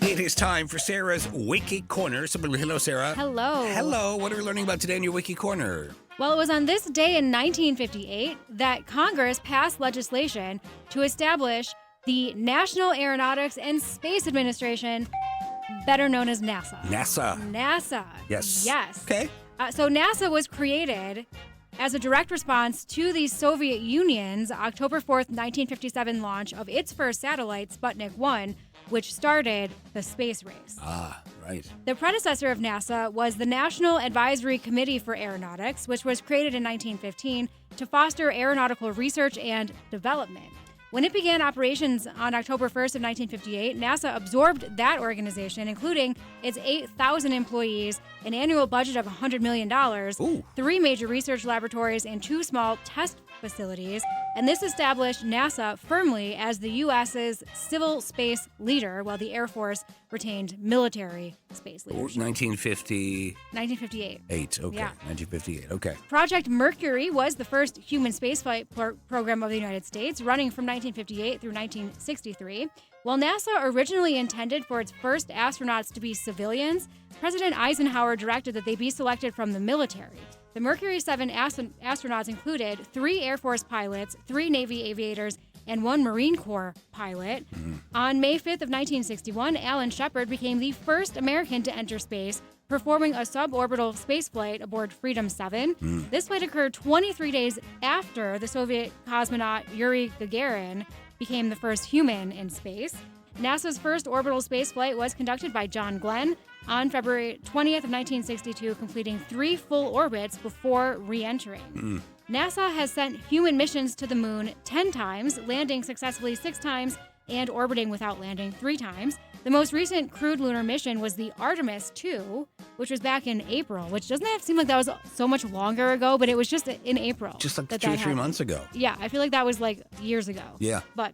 It is time for Sarah's Wiki Corner. Hello, Sarah. Hello. Hello. What are we learning about today in your Wiki Corner? Well, it was on this day in 1958 that Congress passed legislation to establish the National Aeronautics and Space Administration, better known as NASA. NASA. Yes. Yes. Okay. So NASA was created as a direct response to the Soviet Union's October 4th, 1957 launch of its first satellite, Sputnik 1, which started the space race. Ah, right. The predecessor of NASA was the National Advisory Committee for Aeronautics, which was created in 1915 to foster aeronautical research and development. When it began operations on October 1st of 1958, NASA absorbed that organization, including its 8,000 employees, an annual budget of $100 million, 3 major research laboratories, and 2 small test facilities. And this established NASA firmly as the U.S.'s civil space leader, while the Air Force retained military space leadership. 1958. 8, okay. Yeah. 1958, okay. Project Mercury was the first human spaceflight program of the United States, running from 1958 through 1963. While NASA originally intended for its first astronauts to be civilians, President Eisenhower directed that they be selected from the military. The Mercury 7 astronauts included 3 Air Force pilots, 3 Navy aviators, and 1 Marine Corps pilot. On May 5th of 1961, Alan Shepard became the first American to enter space, performing a suborbital spaceflight aboard Freedom 7. This flight occurred 23 days after the Soviet cosmonaut Yuri Gagarin became the first human in space. NASA's first orbital spaceflight was conducted by John Glenn on February 20th of 1962, completing 3 full orbits before re-entering. NASA has sent human missions to the moon 10 times, landing successfully 6 times, and orbiting without landing 3 times. The most recent crewed lunar mission was the Artemis II, which was back in April, which doesn't seem like that was so much longer ago, but it was just in April. Just like 2 or 3 months ago. Yeah, I feel like that was like years ago. Yeah. But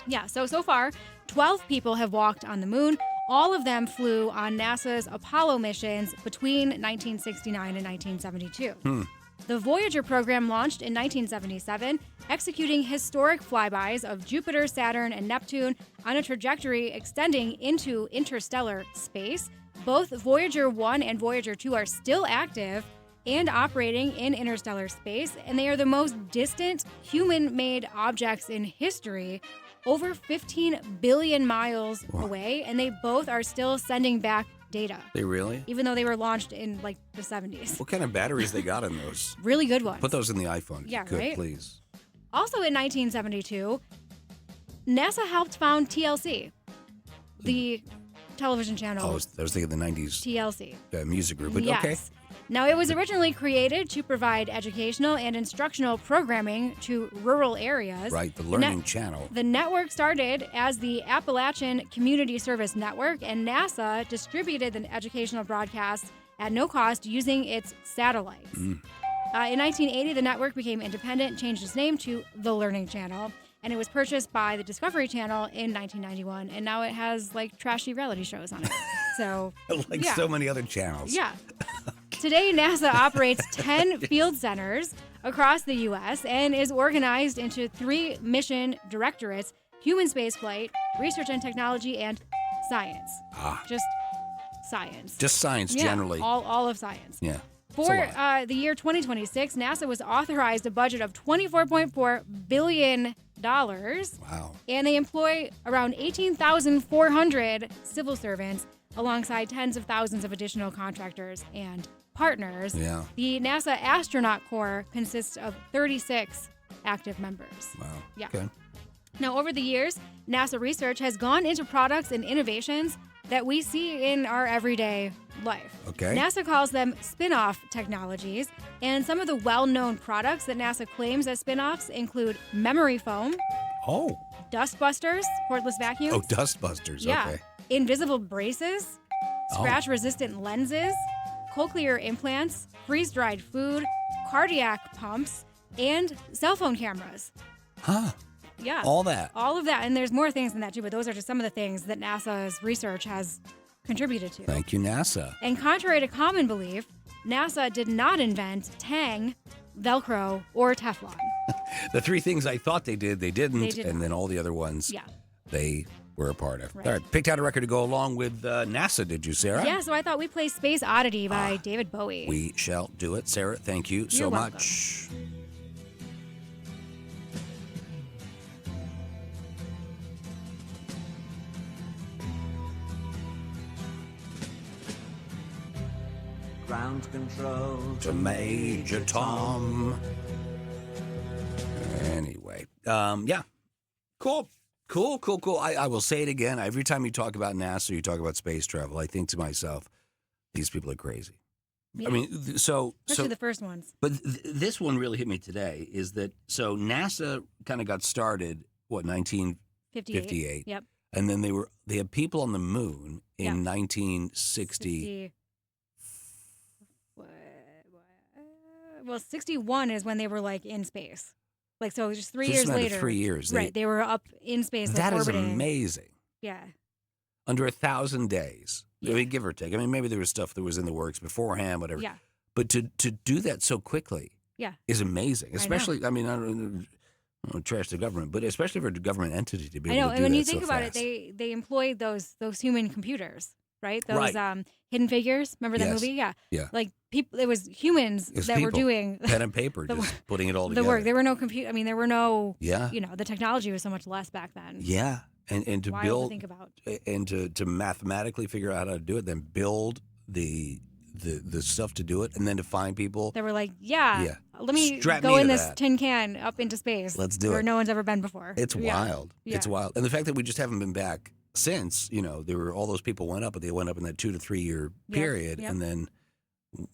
yeah, so far, 12 people have walked on the moon. All of them flew on NASA's Apollo missions between 1969 and 1972. The Voyager program launched in 1977, executing historic flybys of Jupiter, Saturn, and Neptune on a trajectory extending into interstellar space. Both Voyager 1 and Voyager 2 are still active and operating in interstellar space, and they are the most distant human-made objects in history, over 15 billion miles away, and they both are still sending back data. They really? Even though they were launched in like the 70s. What kind of batteries they got in those? Really good ones. Put those in the iPhone. Yeah, Good, right? please. Also in 1972, NASA helped found TLC, the television channel. Oh, I was thinking the 90s TLC. Music group, but Yes. okay. Now, it was originally created to provide educational and instructional programming to rural areas. Right, the Learning Channel. The network started as the Appalachian Community Service Network, and NASA distributed the educational broadcasts at no cost using its satellites. In 1980, the network became independent, changed its name to the Learning Channel, and it was purchased by the Discovery Channel in 1991, and now it has like trashy reality shows on it. So, like so many other channels. Yeah. Today, NASA operates 10 field centers across the U.S. and is organized into 3 mission directorates: human spaceflight, research and technology, and science. Just science. Just science, generally. All of science. Yeah. For the year 2026, NASA was authorized a budget of $24.4 billion. Wow. And they employ around 18,400 civil servants alongside tens of thousands of additional contractors and partners. Yeah. The NASA Astronaut Corps consists of 36 active members. Wow. Yeah. Okay. Now, over the years, NASA research has gone into products and innovations that we see in our everyday life. Okay. NASA calls them spin-off technologies, and some of the well-known products that NASA claims as spin-offs include memory foam, dustbusters, cordless vacuums. Oh, dustbusters. Yeah. Okay. Invisible braces, scratch-resistant lenses, cochlear implants, freeze-dried food, cardiac pumps, and cell phone cameras. Yeah. All that. All of that. And there's more things than that, too, but those are just some of the things that NASA's research has contributed to. Thank you, NASA. And contrary to common belief, NASA did not invent Tang, Velcro, or Teflon. The 3 things I thought they did, they didn't. They did and not. then all the other ones, they were we're a part of. Right. All right, picked out a record to go along with NASA, did you, Sarah? Yeah, so I thought we'd play Space Oddity by David Bowie. We shall do it. Sarah, thank you so You're welcome. much. Ground control To Major Tom. Anyway, yeah. Cool. I will say it again. Every time you talk about NASA, you talk about space travel, I think to myself, these people are crazy. Yeah. I mean, Especially the first ones. But this one really hit me today is that, so NASA kind of got started, 1958? Yep. And then they had people on the moon in 1960. Well, 61 is when they were like in space. Like, so it was just 3 So years just a matter of later. 3 years. Right. They were up in space. Like, That is orbiting. amazing. Yeah. Under 1,000 days. Yeah. I mean, give or take. I mean, maybe there was stuff that was in the works beforehand, whatever. Yeah. But to do that so quickly is amazing. Especially, I mean, I don't trash the government, but especially for a government entity to be able to do that. And when you so think about fast. it, they employed those human computers, right? Those Right. Hidden Figures. Remember that Yes. movie? Yeah. Yeah. Like people, it was humans It's that were people. doing pen and paper, the just putting it all the together. work. There were no compute. I mean, there were no. Yeah. The technology was so much less back then. Yeah. And to Wild build to think about. and to mathematically figure out how to do it, then build the stuff to do it, and then to find people. They were like, Yeah. let me Strap go me in to this that. tin can up into space. Let's do where it. no one's ever been before. It's wild. Yeah. It's wild. And the fact that we just haven't been back since, there were all those people went up, but they went up in that 2 to 3 year period, Yep. and then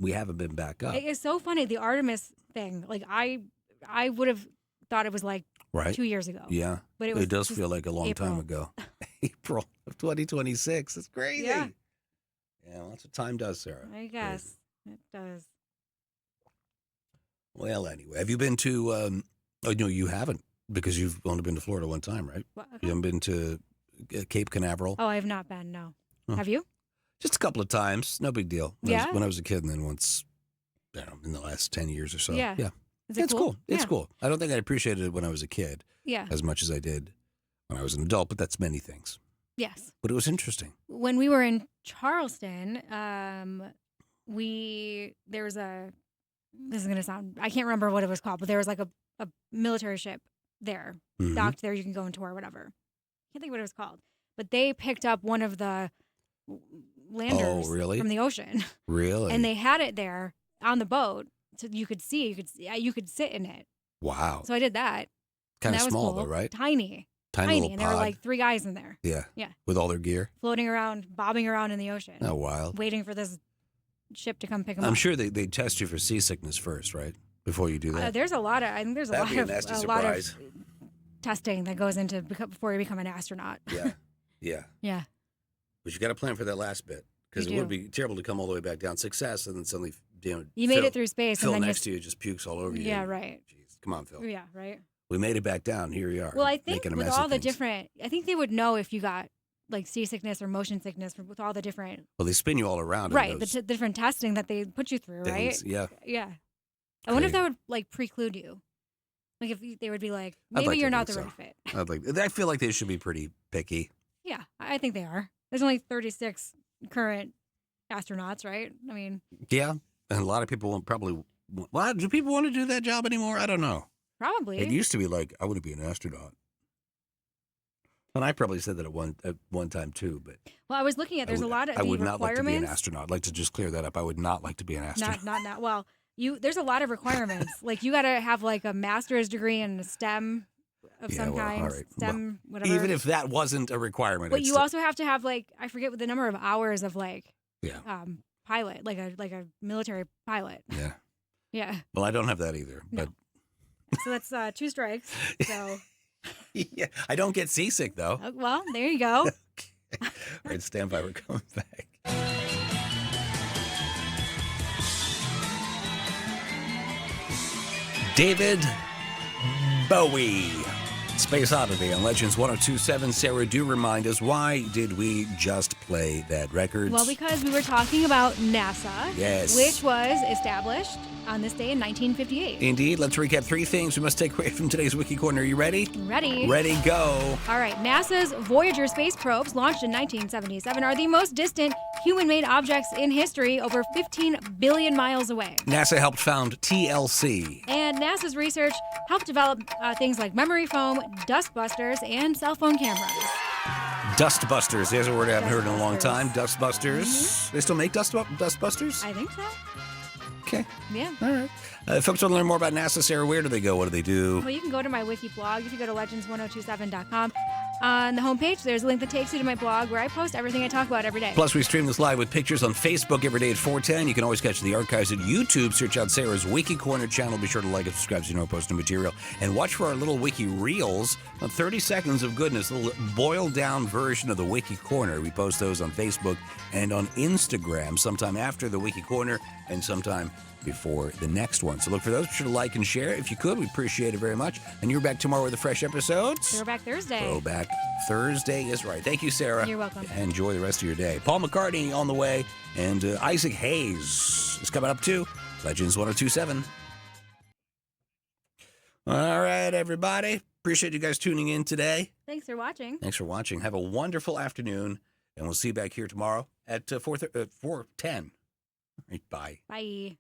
we haven't been back up. It is so funny, the Artemis thing. Like I would have thought it was like Right? 2 years ago. Yeah. But it was does just feel like a long time April. ago. April of 2026. It's crazy. Yeah. Yeah, well, that's what time does, Sarah. I guess it does. Well, anyway, have you been to? Oh no, you haven't, because you've only been to Florida one time, right? What? You haven't been to Cape Canaveral? Oh, I have not been. No. Huh. Have you? Just a couple of times. No big deal. Yeah? When I was a kid, and then once, in the last 10 years or so. Yeah. Yeah. Is it It's cool. It's Yeah. cool. I don't think I appreciated it when I was a kid Yeah. as much as I did when I was an adult, but that's many things. Yes. But it was interesting. When we were in Charleston, there was this is gonna sound, I can't remember what it was called, but there was like a military ship there, Mhm. docked there. You can go into or whatever. Can't think of what it was called, but they picked up one of the landers really? from the ocean, Really? and they had it there on the boat, so you could sit in it. Wow. So I did that. Kind and of that was small, cool. though, right? Tiny, Little and there were pod. like 3 guys in there. Yeah. Yeah. With all their gear. Floating around, bobbing around in the ocean, Oh, wild. waiting for this ship to come pick them I'm up. sure they test you for seasickness first, right? Before you do that. There's a lot of, I think there's That'd be a a nasty lot surprise. of testing that goes into before you become an astronaut. Yeah. Yeah. Yeah. But you got to plan for that last bit, because You it would do. be terrible to come all the way back down. Success, and then suddenly, You made it through space, Phil and then next to you just pukes all over you. Yeah, right. Jeez. Come on, Phil. Yeah, right. We made it back down. Here we are. Well, I think making a with mess all of the things. different, I think they would know if you got like seasickness or motion sickness with all the different, Well, they spin you all around. in right, those different testing that they put you through, things. right? Yeah. Yeah. I wonder if Crazy. that would like preclude you. Like if they would be like, I'd maybe like to you're not the think right so. fit. I feel like they should be pretty picky. Yeah, I think they are. There's only 36 current astronauts, right? I mean, Yeah. And a lot of people won't probably. Well, do people want to do that job anymore? I don't know. probably. It used to be like, I want to be an astronaut. And I probably said that at one time too, but Well, I was looking at, there's a lot of I the would not like to be an requirements. astronaut. I'd like to just clear that up. I would not like to be an astronaut. Not. Well, there's a lot of requirements. Like you got to have like a master's degree in STEM of Yeah, some well, kind, all right. STEM, whatever. Even if that wasn't a requirement. but it's you still- also have to have like, I forget what the number of hours of like Yeah. pilot, like a military pilot. Yeah. Yeah. Well, I don't have that either. No. But So that's 2 strikes. So yeah, I don't get seasick though. well, there you go. All right, stand by. We're coming back. David Bowie. Space Oddity on Legends 1027. Sarah, do remind us, why did we just play that record? Well, because we were talking about NASA, Yes. which was established on this day in 1958. Indeed. Let's recap 3 things we must take away from today's Wiki Corner. Are you ready? Ready? Ready, go. All right. NASA's Voyager space probes, launched in 1977, are the most distant human-made objects in history, over 15 billion miles away. NASA helped found TLC. And NASA's research helped develop things like memory foam, dust busters, and cell phone cameras. Dustbusters. There's a word I haven't heard in a long Dustbusters. time. Dustbusters. They still make Dustbusters? I think so. Okay. Yeah. All right. If folks want to learn more about NASA, Sarah, where do they go? What do they do? Well, you can go to my Wiki blog. If you go to legends1027.com, on the homepage, there's a link that takes you to my blog where I post everything I talk about every day. Plus, we stream this live with pictures on Facebook every day at 4:10. You can always catch the archives at YouTube. Search out Sarah's Wiki Corner channel. Be sure to like and subscribe so you don't post new material. And watch for our little Wiki Reels. 30 seconds of goodness, a little boiled-down version of the Wiki Corner. We post those on Facebook and on Instagram sometime after the Wiki Corner and sometime before the next one. So look for those. Be sure to like and share. If you could, we appreciate it very much. And you're back tomorrow with a fresh episode. Throwback Thursday. Throwback Thursday is right. Thank you, Sarah. You're welcome. Enjoy the rest of your day. Paul McCartney on the way, and Isaac Hayes is coming up too. Legends 1027. All right, everybody. Appreciate you guys tuning in today. Thanks for watching. Thanks for watching. Have a wonderful afternoon, and we'll see you back here tomorrow at 4:10. Right, bye. Bye.